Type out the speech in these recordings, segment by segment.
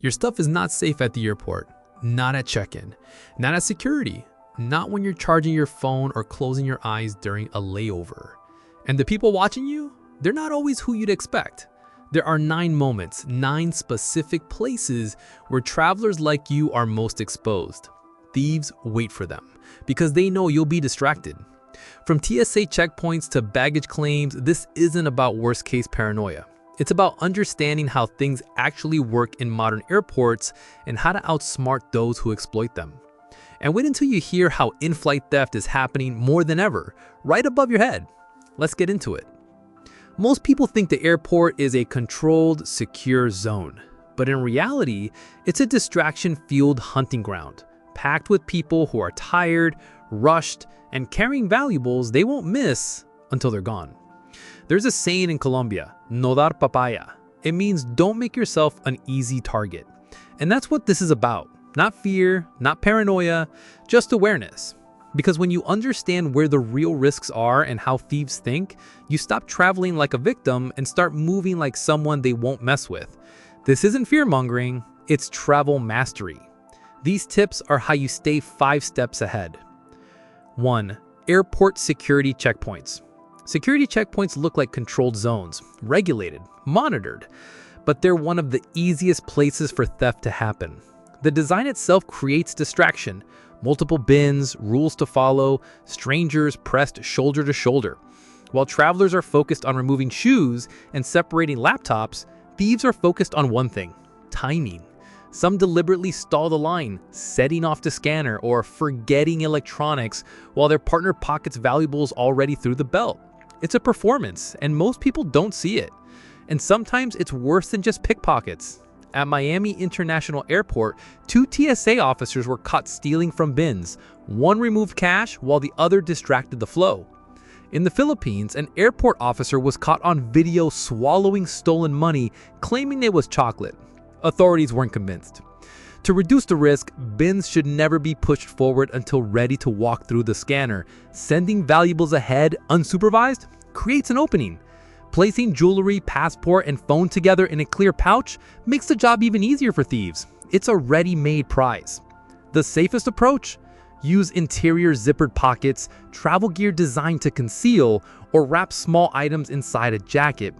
Your stuff is not safe at the airport, not at check-in, not at security, not when you're charging your phone or closing your eyes during a layover. And the people watching you, they're not always who you'd expect. There are 9 moments, 9 specific places where travelers like you are most exposed. Thieves wait for them because they know you'll be distracted. From TSA checkpoints to baggage claims, this isn't about worst-case paranoia. It's about understanding how things actually work in modern airports and how to outsmart those who exploit them. And wait until you hear how in-flight theft is happening more than ever, right above your head. Let's get into it. Most people think the airport is a controlled, secure zone. But in reality, it's a distraction-fueled hunting ground, packed with people who are tired, rushed, and carrying valuables they won't miss until they're gone. There's a saying in Colombia, no dar papaya. It means don't make yourself an easy target. And that's what this is about. Not fear, not paranoia, just awareness. Because when you understand where the real risks are and how thieves think, you stop traveling like a victim and start moving like someone they won't mess with. This isn't fear-mongering, it's travel mastery. These tips are how you stay 5 steps ahead. 1. Airport security checkpoints. Security checkpoints look like controlled zones, regulated, monitored, but they're one of the easiest places for theft to happen. The design itself creates distraction. Multiple bins, rules to follow, strangers pressed shoulder to shoulder. While travelers are focused on removing shoes and separating laptops, thieves are focused on one thing: timing. Some deliberately stall the line, setting off the scanner or forgetting electronics while their partner pockets valuables already through the belt. It's a performance, and most people don't see it. And sometimes it's worse than just pickpockets. At Miami International Airport, 2 TSA officers were caught stealing from bins. One removed cash while the other distracted the flow. In the Philippines, an airport officer was caught on video swallowing stolen money, claiming it was chocolate. Authorities weren't convinced. To reduce the risk, bins should never be pushed forward until ready to walk through the scanner. Sending valuables ahead unsupervised creates an opening. Placing jewelry, passport, and phone together in a clear pouch makes the job even easier for thieves. It's a ready-made prize. The safest approach? Use interior zippered pockets, travel gear designed to conceal, or wrap small items inside a jacket.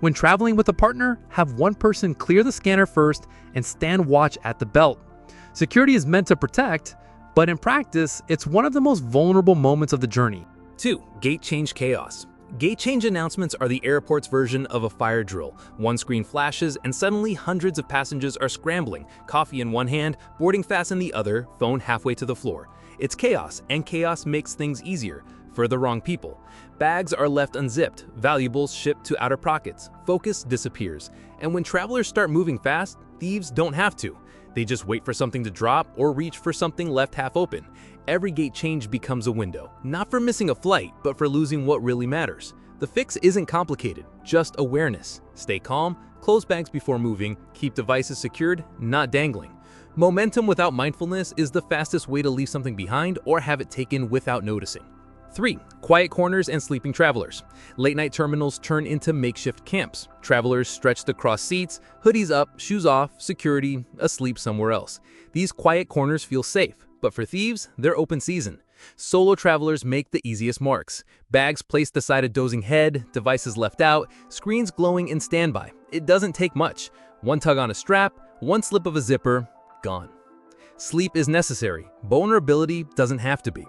When traveling with a partner, have one person clear the scanner first and stand watch at the belt. Security is meant to protect, but in practice, it's one of the most vulnerable moments of the journey. 2. Gate change chaos. Gate change announcements are the airport's version of a fire drill. One screen flashes and suddenly hundreds of passengers are scrambling, coffee in one hand, boarding pass in the other, phone halfway to the floor. It's chaos, and chaos makes things easier for the wrong people. Bags are left unzipped, valuables shipped to outer pockets, focus disappears. And when travelers start moving fast, thieves don't have to. They just wait for something to drop or reach for something left half open. Every gate change becomes a window, not for missing a flight, but for losing what really matters. The fix isn't complicated, just awareness. Stay calm, close bags before moving, keep devices secured, not dangling. Momentum without mindfulness is the fastest way to leave something behind or have it taken without noticing. 3. Quiet corners and sleeping travelers. Late-night terminals turn into makeshift camps. Travelers stretched across seats, hoodies up, shoes off, security, asleep somewhere else. These quiet corners feel safe, but for thieves, they're open season. Solo travelers make the easiest marks. Bags placed beside a dozing head, devices left out, screens glowing in standby. It doesn't take much. One tug on a strap, one slip of a zipper, gone. Sleep is necessary. Vulnerability doesn't have to be.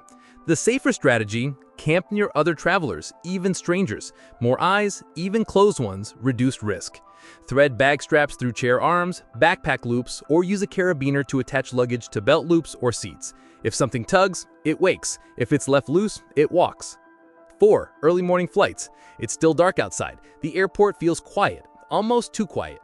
The safer strategy: camp near other travelers, even strangers. More eyes, even closed ones, reduce risk. Thread bag straps through chair arms, backpack loops, or use a carabiner to attach luggage to belt loops or seats. If something tugs, it wakes. If it's left loose, it walks. 4. Early morning flights. It's still dark outside. The airport feels quiet, almost too quiet.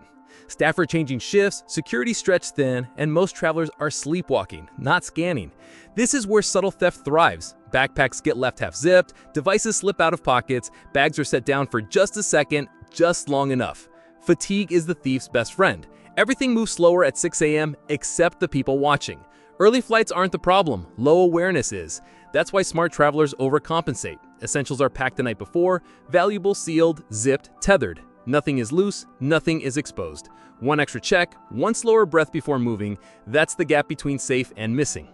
Staff are changing shifts, security stretched thin, and most travelers are sleepwalking, not scanning. This is where subtle theft thrives. Backpacks get left half zipped, devices slip out of pockets, bags are set down for just a second, just long enough. Fatigue is the thief's best friend. Everything moves slower at 6 a.m. except the people watching. Early flights aren't the problem, low awareness is. That's why smart travelers overcompensate. Essentials are packed the night before, valuables sealed, zipped, tethered. Nothing is loose, nothing is exposed. One extra check, one slower breath before moving, that's the gap between safe and missing.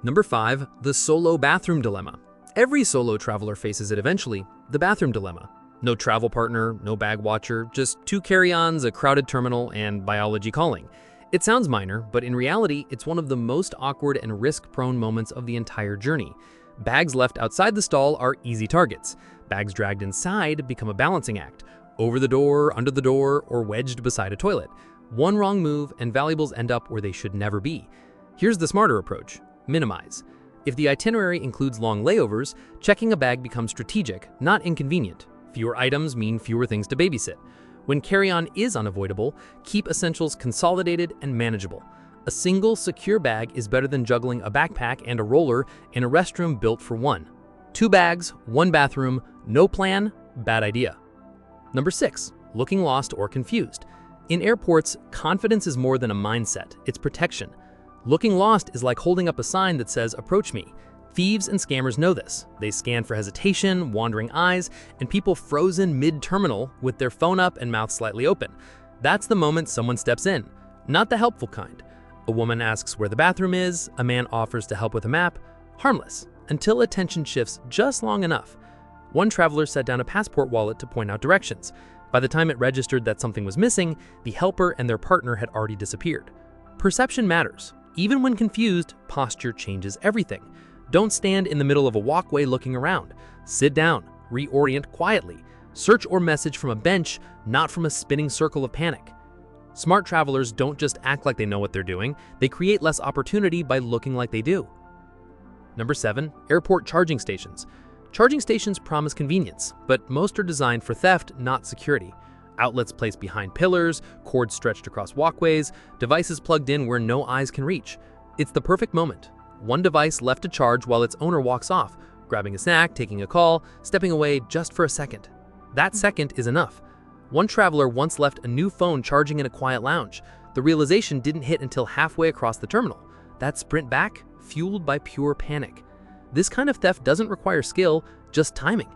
Number 5, the solo bathroom dilemma. Every solo traveler faces it eventually, the bathroom dilemma. No travel partner, no bag watcher, just 2 carry-ons, a crowded terminal, and biology calling. It sounds minor, but in reality, it's one of the most awkward and risk-prone moments of the entire journey. Bags left outside the stall are easy targets. Bags dragged inside become a balancing act, over the door, under the door, or wedged beside a toilet. One wrong move and valuables end up where they should never be. Here's the smarter approach: minimize. If the itinerary includes long layovers, checking a bag becomes strategic, not inconvenient. Fewer items mean fewer things to babysit. When carry-on is unavoidable, keep essentials consolidated and manageable. A single, secure bag is better than juggling a backpack and a roller in a restroom built for one. 2 bags, 1 bathroom, no plan, bad idea. Number 6, looking lost or confused. In airports, confidence is more than a mindset, it's protection. Looking lost is like holding up a sign that says, "Approach me." Thieves and scammers know this. They scan for hesitation, wandering eyes, and people frozen mid-terminal with their phone up and mouth slightly open. That's the moment someone steps in, not the helpful kind. A woman asks where the bathroom is, a man offers to help with a map. Harmless, until attention shifts just long enough. One traveler set down a passport wallet to point out directions. By the time it registered that something was missing, the helper and their partner had already disappeared. Perception matters. Even when confused, posture changes everything. Don't stand in the middle of a walkway looking around. Sit down, reorient quietly. Search or message from a bench, not from a spinning circle of panic. Smart travelers don't just act like they know what they're doing, they create less opportunity by looking like they do. Number 7, airport charging stations. Charging stations promise convenience, but most are designed for theft, not security. Outlets placed behind pillars, cords stretched across walkways, devices plugged in where no eyes can reach. It's the perfect moment. One device left to charge while its owner walks off, grabbing a snack, taking a call, stepping away just for a second. That second is enough. One traveler once left a new phone charging in a quiet lounge. The realization didn't hit until halfway across the terminal. That sprint back, fueled by pure panic. This kind of theft doesn't require skill, just timing.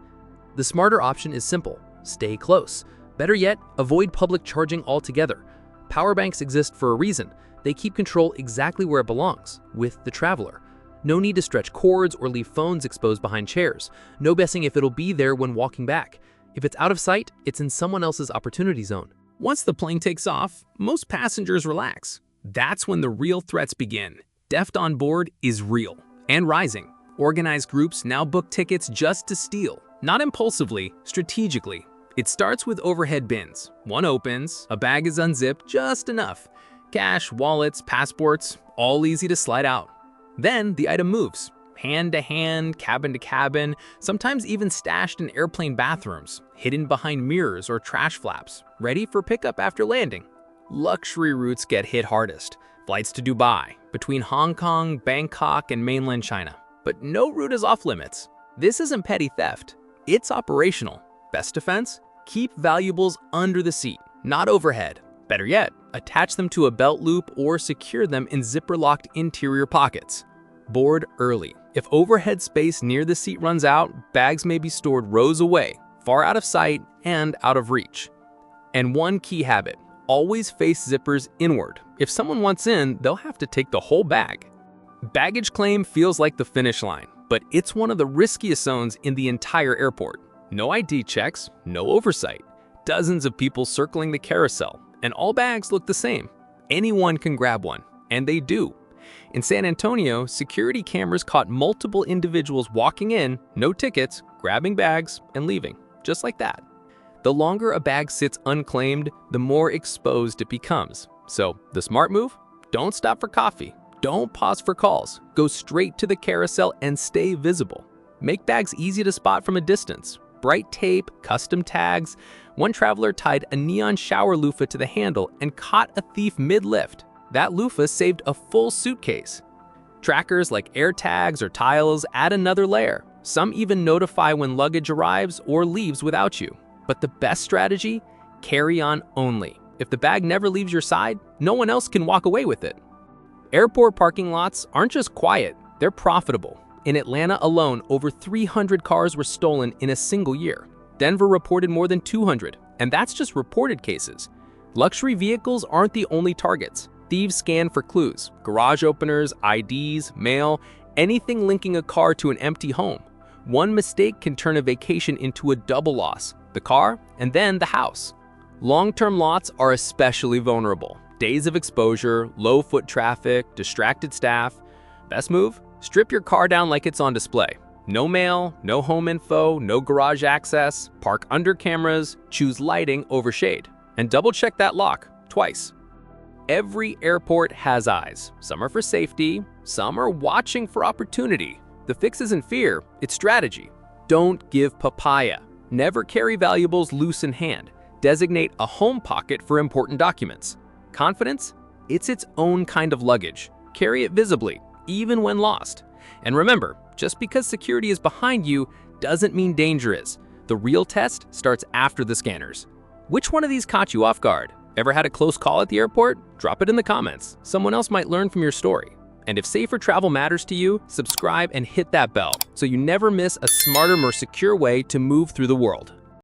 The smarter option is simple: stay close. Better yet, avoid public charging altogether. Power banks exist for a reason. They keep control exactly where it belongs, with the traveler. No need to stretch cords or leave phones exposed behind chairs. No guessing if it'll be there when walking back. If it's out of sight, it's in someone else's opportunity zone. Once the plane takes off, most passengers relax. That's when the real threats begin. Theft on board is real and rising. Organized groups now book tickets just to steal, not impulsively, strategically. It starts with overhead bins. One opens, a bag is unzipped just enough. Cash, wallets, passports, all easy to slide out. Then the item moves, hand to hand, cabin to cabin, sometimes even stashed in airplane bathrooms, hidden behind mirrors or trash flaps, ready for pickup after landing. Luxury routes get hit hardest. Flights to Dubai, between Hong Kong, Bangkok, and mainland China. But no route is off limits. This isn't petty theft. It's operational. Best defense? Keep valuables under the seat, not overhead. Better yet, attach them to a belt loop or secure them in zipper-locked interior pockets. Board early. If overhead space near the seat runs out, bags may be stored rows away, far out of sight and out of reach. And one key habit: always face zippers inward. If someone wants in, they'll have to take the whole bag. Baggage claim feels like the finish line, but it's one of the riskiest zones in the entire airport. No ID checks, no oversight. Dozens of people circling the carousel, and all bags look the same. Anyone can grab one, and they do. In San Antonio, security cameras caught multiple individuals walking in, no tickets, grabbing bags, and leaving, just like that. The longer a bag sits unclaimed, the more exposed it becomes. So, the smart move? Don't stop for coffee. Don't pause for calls. Go straight to the carousel and stay visible. Make bags easy to spot from a distance. Bright tape, custom tags. One traveler tied a neon shower loofah to the handle and caught a thief mid-lift. That loofah saved a full suitcase. Trackers like air tags or tiles add another layer. Some even notify when luggage arrives or leaves without you. But the best strategy? Carry on only. If the bag never leaves your side, no one else can walk away with it. Airport parking lots aren't just quiet, they're profitable. In Atlanta alone, over 300 cars were stolen in a single year. Denver reported more than 200. And that's just reported cases. Luxury vehicles aren't the only targets. Thieves scan for clues: garage openers, IDs, mail, anything linking a car to an empty home. One mistake can turn a vacation into a double loss: the car and then the house. Long-term lots are especially vulnerable. Days of exposure, low foot traffic, distracted staff. Best move? Strip your car down like it's on display. No mail, no home info, no garage access. Park under cameras, choose lighting over shade. And double-check that lock twice. Every airport has eyes. Some are for safety, some are watching for opportunity. The fix isn't fear, it's strategy. Don't give papaya. Never carry valuables loose in hand. Designate a home pocket for important documents. Confidence? It's its own kind of luggage. Carry it visibly, even when lost. And remember, just because security is behind you doesn't mean danger is. The real test starts after the scanners. Which one of these caught you off guard? Ever had a close call at the airport? Drop it in the comments. Someone else might learn from your story. And if safer travel matters to you, subscribe and hit that bell so you never miss a smarter, more secure way to move through the world.